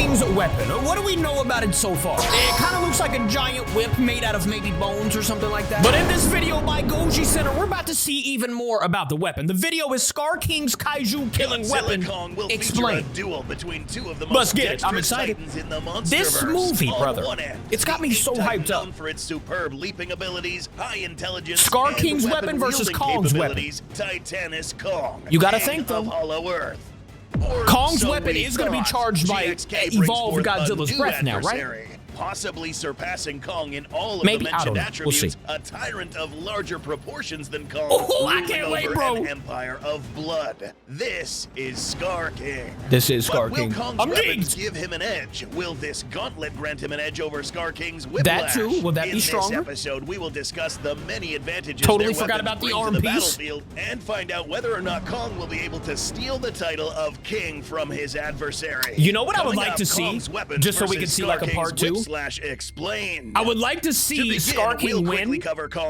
King's weapon. What do we know about it so far? It kind of looks like a giant whip made out of maybe bones or something like that. But in this video by Goji Center, we're about to see even more about the weapon. The video is Skar King's Kaiju killing weapon explained. A duel between two of the Let's most get it. I'm excited. In the This movie, brother, it's got me so hyped up. For its superb leaping abilities, high intelligence, Skar King's weapon versus Kong's weapon. Titanus Kong. You gotta think though. Hollow Earth. Kong's weapon is going to be charged by evolved Godzilla's breath now, right? Possibly surpassing Kong in all of Maybe, the mentioned attributes. We'll see. A tyrant of larger proportions than Kong. Oh, I can't wait, bro. An empire of blood. This is Skar King. This is Skar King. Will Kong's weapons give him an edge? Will this gauntlet grant him an edge over Skar King's Whiplash? That too? Will that be stronger? In this episode, we will discuss the many advantages totally forgot about the arm the piece. Battlefield and find out whether or not Kong will be able to steal the title of king from his adversary. You know what I would like to see? Just so we can see like a part 2? I would like to see Skar King win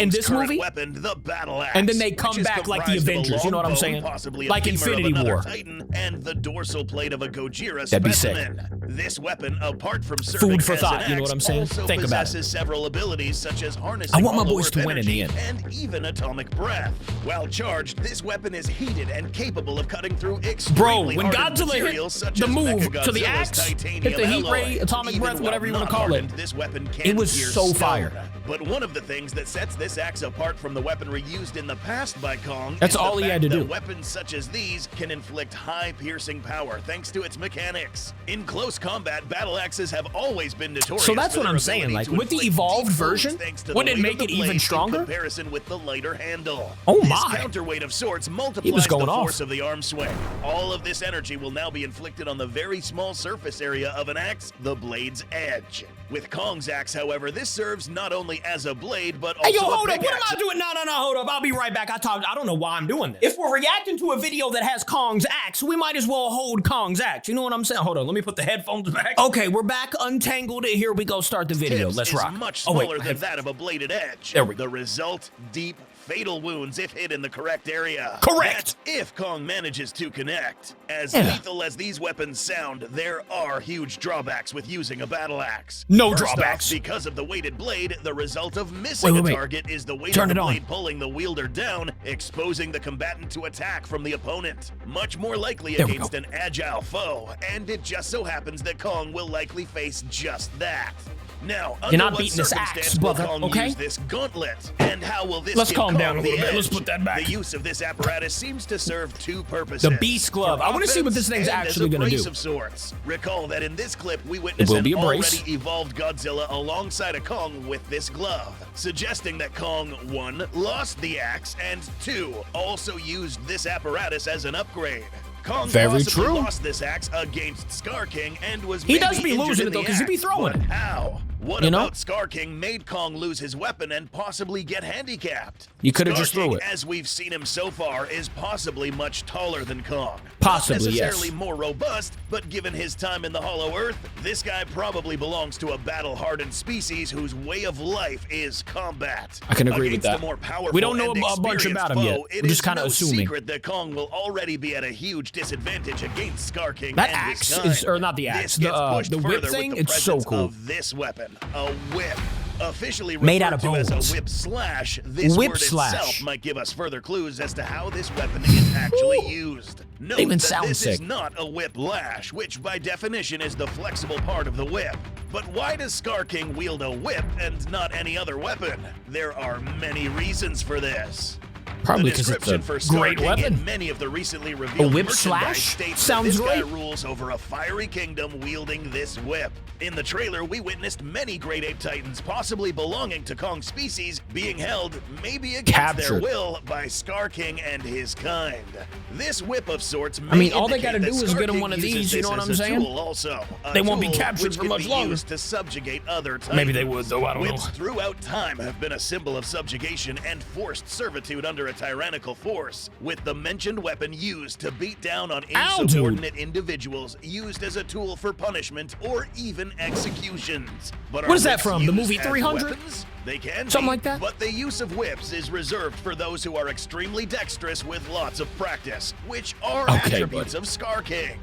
in this movie, weapon, the battle axe, and then they come back like the Avengers. You know what I'm saying? Like Infinity War. Titan and the dorsal plate of a Gojira That'd be specimen. sick. This weapon, apart from serving Food for as thought. an You know what I'm saying? also Think about it. possesses several abilities such as harnessing I want my hollow boys to earth win in the energy end. and even atomic breath. While charged, this weapon is heated and capable of cutting through extremely when Godzilla hit the move to the axe, hit the heat ray, atomic breath, whatever you want to call it, this weapon it was so fire. But one of the things that sets this axe apart from the weaponry used in the past by Kong That's is all the he fact had to that do. Weapons such as these can inflict high piercing power thanks to its mechanics. In close combat, battle axes have always been notorious. So that's for what their I'm saying. ability Like to with the inflict evolved deep version, wounds thanks to would the it weight make of the it even blade stronger? In comparison with the lighter handle. Oh This my! counterweight of sorts He multiplies was going the off. force of the arm swing. All of this energy will now be inflicted on the very small surface area of an axe, the blade's edge. With Kong's axe, however, this serves not only as a blade, but also Hey, yo, hold a up. big What am axe. I doing? No, hold up. I'll be right back. I don't know why I'm doing this. If we're reacting to a video that has Kong's axe, we might as well hold Kong's axe. You know what I'm saying? Hold on. Let me put the headphones back. Okay, we're back untangled. Here we go. Start the video. Let's rock. Much Oh, smaller wait. than that of a bladed edge. There we go. The result, deep, fatal wounds if hit in the correct area. Correct. That's if Kong manages to connect. As Yeah. lethal as these weapons sound, there are huge drawbacks with using a battle axe. No First drawbacks. Off, because of the weighted blade, the result of missing a target is the weight Turn of it the on. blade pulling the wielder down, exposing the combatant to attack from the opponent. Much more likely There we against go. an agile foe, and it just so happens that Kong will likely face just that. Now, You're not under what beating this axe, circumstance will brother, Kong okay? use this gauntlet, and how will this Let's give calm Kong down a little the bit. Let's edge? put that back. The use of this apparatus seems to serve two purposes. The Beast Glove. For I want to see what this offense thing's and actually as a going to brace do. of sorts. Recall that in this clip we witnessed will be an a brace. already evolved Godzilla alongside a Kong with this glove, suggesting that Kong 1. Lost the axe, and 2. Also used this apparatus as an upgrade. Kong Very possibly true. lost this axe against Skar King and was He does maybe be injured losing in it, though, the 'cause he be axe. throwing But it. how? What You know? about Skar King made Kong lose his weapon and possibly get handicapped? You could have Skar just threw King, it. as we've seen him so far, is possibly much taller than Kong. Possibly, Not necessarily yes. more robust, but given his time in the Hollow Earth, this guy probably belongs to a battle-hardened species whose way of life is combat. I can agree with Against that. a more powerful We don't know and a bunch about him experienced yet. foe, it We're just is kinda no assuming. secret that Kong will already be at a huge disadvantage against Skar King That and axe his is, kind. or not the axe, This the, gets pushed the whip further with thing, the it's so presence cool. of this weapon, a whip. Officially Made out referred of to bones. as a whip slash, this Whip word slash. itself might give us further clues as to how this weapon is actually used. Note Even that sounds this sick. is not a whip lash, which by definition is the flexible part of the whip. But why does Skar King wield a whip and not any other weapon? There are many reasons for this. Probably The because it's description a for Skar great King weapon. in many of the recently revealed A whip merchandise slash? states Sounds that this guy great. rules over a fiery kingdom wielding this whip. In the trailer, we witnessed many great ape titans, possibly belonging to Kong's species, being held, maybe against their Captured. will, by Skar King and his kind. This whip of sorts may I mean, all they indicate gotta that do is Skar get 'em King one of uses these, you this know what as I'm a saying? tool also, a They won't be tool captured which for can much be longer. used to subjugate other titans. Maybe they would, though, I don't know. Whips throughout time have been a symbol of subjugation and forced servitude under a tyrannical force, with the mentioned weapon used to beat down on Ow, insubordinate individuals, used as a tool for punishment or even executions. But What are is that whips from? The used movie as 300? weapons? They can Something be, like that? but the use of whips is reserved for those who are extremely dexterous with lots of practice, which are attributes of Skar King.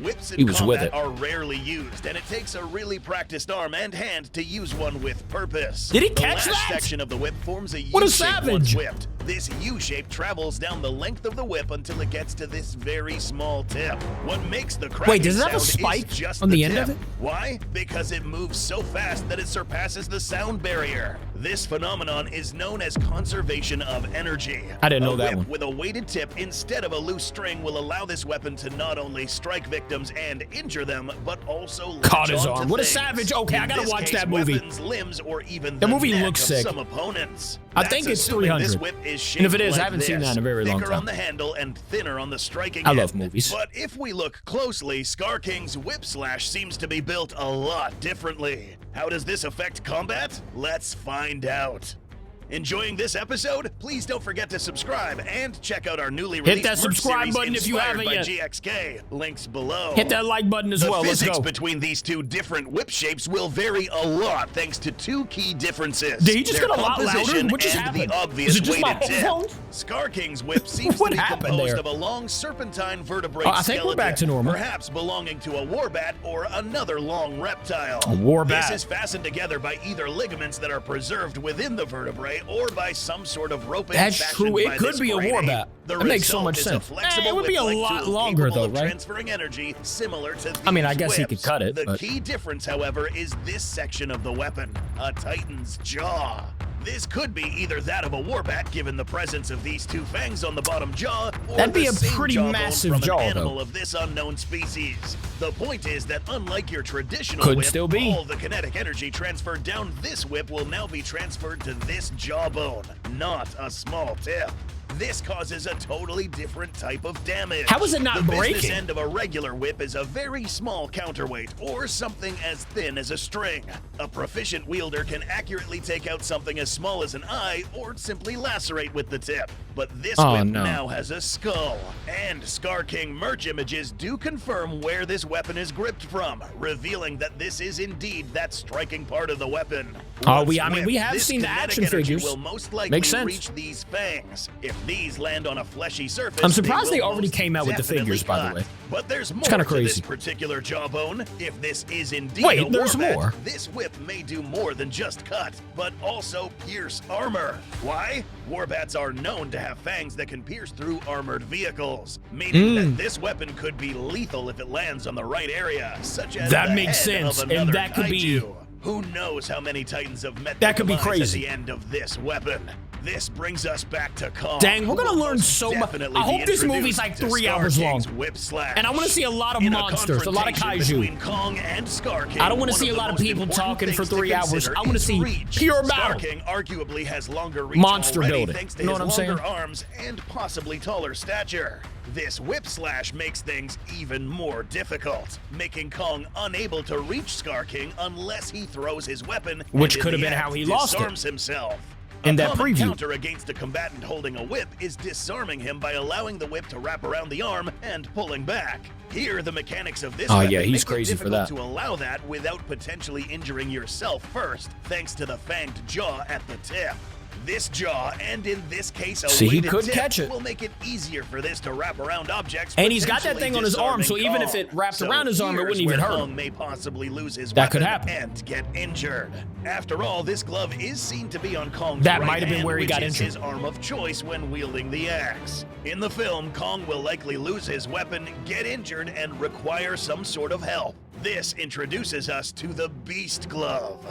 Whips in combat are rarely used, and it takes a really practiced arm and hand to use one with purpose. Did he catch the last that? section of the whip forms a What a U-shape savage! once whipped. This U-shape travels down the length of the whip until it gets to this very small tip. What makes the cracking Wait, does it have a sound spike is just on the tip. end of it? Why? Because it moves so fast that it surpasses the sound barrier. This phenomenon is known as conservation of energy. I didn't know A that whip one. with a weighted tip instead of a loose string will allow this weapon to not only strike victims and injure them, but also Caught latch his onto arm. What a things. savage. Okay, I In gotta this watch case, that movie. Weapons, limbs, or even The the movie neck looks of sick. some opponents. I think it's That's assuming 300. This whip is shaped And if it is, I like haven't seen this, that in a very long thicker time. on the handle and thinner on the striking I end. love movies. But if we look closely, Skar King's whip slash seems to be built a lot differently. How does this affect combat? Let's find out. Enjoying this episode? Please don't forget to subscribe and check out our newly released Hit that merch subscribe series button if you inspired haven't by yet. GXK. Links below. Hit that like button as well. The Let's physics go. between these two different whip shapes will vary a lot thanks to two key differences. Did he just their get a lot louder? composition What just and happened? the obvious Is it just my weighted tip. headphones? Skar King's whip seems What to be happened composed there? of a long serpentine vertebrate I think we're back to skeleton, normal. perhaps belonging to a warbat or another long reptile. A warbat. This is fastened together by either ligaments that are preserved within the vertebrae or by some sort of roping. That's fashioned true. by It could this be a great warbat. ape. The That makes so result much is a sense. flexible It would be a whip-like lot tool longer, capable though, of right? transferring energy similar to I mean, I these guess he whips. could cut it, The but- key difference, however, is this section of the weapon, a Titan's jaw. This could be either that of a warbat, given the presence of these two fangs on the bottom jaw, or That'd be the a same pretty jawbone massive from jaw, an animal though. of this unknown species. The point is that unlike your traditional Could whip, still be. all the kinetic energy transferred down this whip will now be transferred to this jawbone, not a small tip. This causes a totally different type of damage. How is it not the breaking? business end of a regular whip is a very small counterweight, or something as thin as a string. A proficient wielder can accurately take out something as small as an eye, or simply lacerate with the tip. But this whip now has a skull. And Skar King merch images do confirm where this weapon is gripped from, revealing that this is indeed that striking part of the weapon. Oh, Once I mean, we whipped, have this seen the kinetic action energy figures. will most likely Makes sense. reach these fangs. If these land on a fleshy surface, I'm surprised they will already most came out with the definitely figures, by the cut. way. But there's more kinda to this crazy. particular jawbone. If this is indeed Wait, a there's warbat, more. this whip may do more than just cut, but also pierce armor. Why? Warbats are known to have fangs that can pierce through armored vehicles, meaning that this weapon could be lethal if it lands on the right area, such as That the makes head sense, of and another that could be- Kaiju. Who knows how many Titans have met That their could be demise crazy. at the end of this weapon. This brings us back to Kong. Dang, we're gonna who will learn most so much. definitely I hope be this movie's introduced like to 3 Skar hours long. King's whip slash. And I wanna see a lot of In monsters, a lot of confrontation kaiju. between Kong and Skar King, I don't wanna one see of a the lot of most people important talking for things to 3 hours. consider I wanna is see reach. pure Skar battle. King arguably has longer reach Monster already, building. thanks to You know his what I'm saying? longer arms and possibly taller stature. This whip slash makes things even more difficult, making Kong unable to reach Skar King unless he throws his weapon, Which and in could have the been act how he lost it. disarms himself. In A that common preview. counter against a combatant holding a whip is disarming him by allowing the whip to wrap around the arm and pulling back. Here, the mechanics of this weapon yeah, he's make it crazy for difficult that. to allow that without potentially injuring yourself first, thanks to the fanged jaw at the tip. This jaw, and in this case, a See, he weighted could tip, catch it. will make it easier for this to wrap around objects. And he's got that potentially thing on his arm, so disarming even if Kong. it wrapped So around his arm, it here's wouldn't even where hurt Kong him. may possibly lose his That could weapon happen. and get injured. After all, this glove is seen to be on Kong's That right might have been hand, where he which got is injured. his arm of choice when wielding the axe. In the film, Kong will likely lose his weapon, get injured, and require some sort of help. This introduces us to the Beast Glove.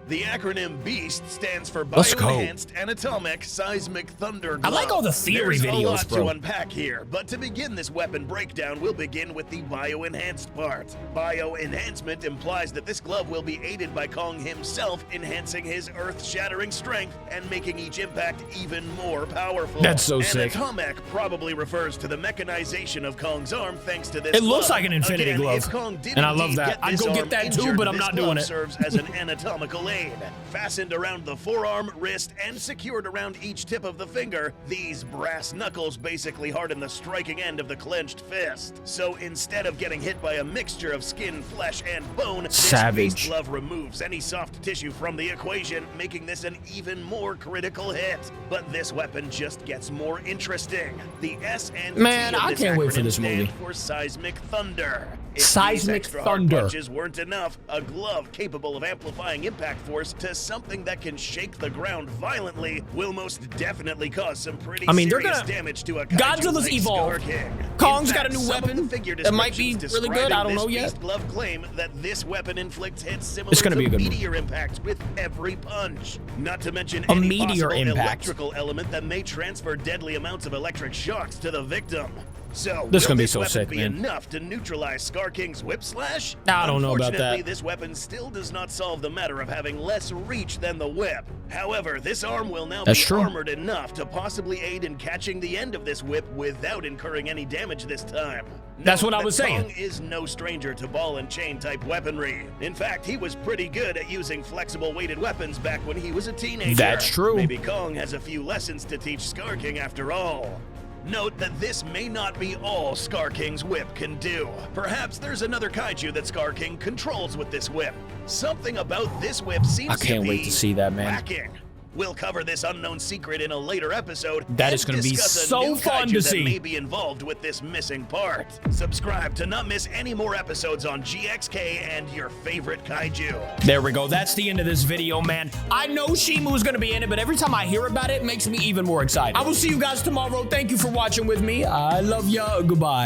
The acronym BEAST stands for Let's go. Bioenhanced Anatomic Seismic Thunder Glove. I like all the theory There's videos, a lot bro. to unpack here, but to begin this weapon breakdown, we'll begin with the bioenhanced part. Bioenhancement implies that this glove will be aided by Kong himself, enhancing his earth-shattering strength and making each impact even more powerful. That's so sick. Anatomic probably refers to the mechanization of Kong's arm thanks to this It looks glove. like an infinity Again, glove. if Kong did And I love indeed that. get I'd this go get arm that too, injured, but I'm this not glove doing it. serves as an anatomical blade. Fastened around the forearm, wrist, and secured around each tip of the finger, these brass knuckles basically harden the striking end of the clenched fist. So instead of getting hit by a mixture of skin, flesh, and bone, this beast glove removes any soft tissue from the equation, making this an even more critical hit. But this weapon just gets more interesting. The S and T of I this can't wait for acronym this movie. stand for seismic thunder. If Seismic these extra hard thunder. punches weren't enough, a glove capable of amplifying impact force to something that can shake the ground violently will most definitely cause some pretty serious damage to a kaiju Godzilla's like evolved. Skar King. Kong's In got a fact, new some of weapon the figure that might be descriptions really good. I don't know describing yet. this beast glove claim that this weapon inflicts hits similar It's gonna to be a good meteor impacts with every punch. Not to mention A any meteor possible impact. electrical element that may transfer deadly amounts of electric shocks to the victim. So, This is will gonna be this so weapon sick, be man. enough to neutralize Skar King's whip slash? I don't know about that. Unfortunately, this weapon still does not solve the matter of having less reach than the whip. However, this arm will now be armored enough to possibly aid in catching the end of this whip without incurring any damage this time. That's Note what I that was saying. Kong is no stranger to ball and chain type weaponry. In fact, he was pretty good at using flexible weighted weapons back when he was a teenager. That's true. Maybe Kong has a few lessons to teach Skar King after all. Note that this may not be all Skar King's whip can do. Perhaps there's another kaiju that Skar King controls with this whip. Something about this whip seems I can't wait to see that, man. lacking. We'll cover this unknown secret in a later episode. That is going to be discuss a so new fun kaiju to that see. may be involved with this missing part. Subscribe to not miss any more episodes on GXK and your favorite kaiju. There we go. That's the end of this video, man. I know Shimu's going to be in it, but every time I hear about it, it makes me even more excited. I will see you guys tomorrow. Thank you for watching with me. I love ya. Goodbye.